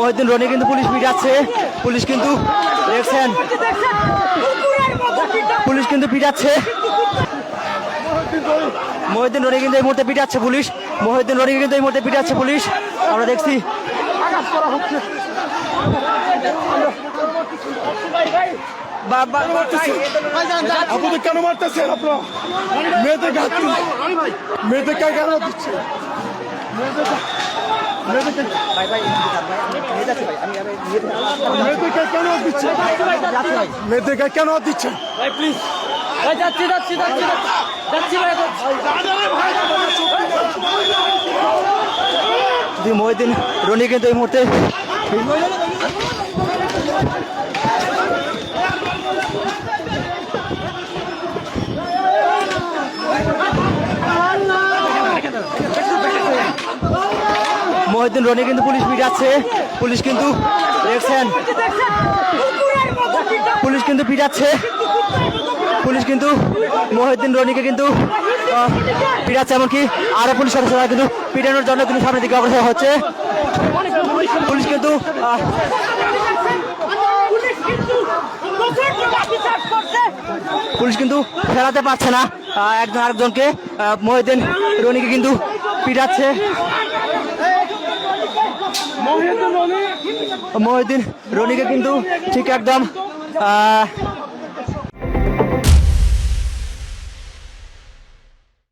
মহিউদ্দিন রনি কিন্তু police পিটাচ্ছে, police কিন্তু দেখছেন পুলিশ কিন্তু পিটাচ্ছে। মহিউদ্দিন রনি কিন্তু এই মুহূর্তে পিটাচ্ছে পুলিশ, মহিউদ্দিন রনি কিন্তু এই মুহূর্তে পিটাচ্ছে পুলিশ, আমরা দেখছি। আপনাদের কেন মারতেছেন? আপনার মেয়েদের মেয়েদের কেন দিচ্ছে? মেয়েদেরকে কেন দিচ্ছে? মেয়েদেরকে কেন দিচ্ছে? মহিউদ্দিন রনি কিন্তু এই মুহূর্তে মহিউদ্দিন রনি কিন্তু পুলিশ পিটাচ্ছে, পুলিশ কিন্তু দেখছেন পুলিশ কিন্তু পিটাচ্ছে, পুলিশ কিন্তু মহিউদ্দিন রনিকে কিন্তু পিটাচ্ছে, এমনকি আরো পুলিশ সদস্যরা কিন্তু পিটানোর জন্য কিন্তু সামনের দিকে অগ্রসর হচ্ছে। পুলিশ কিন্তু পুলিশ কিন্তু ফেরাতে পারছে না একজন আরেকজনকে, মহিউদ্দিন রনিকে কিন্তু পিটাচ্ছে। মহিউদ্দিন রনিকে কিন্তু ঠিক একদম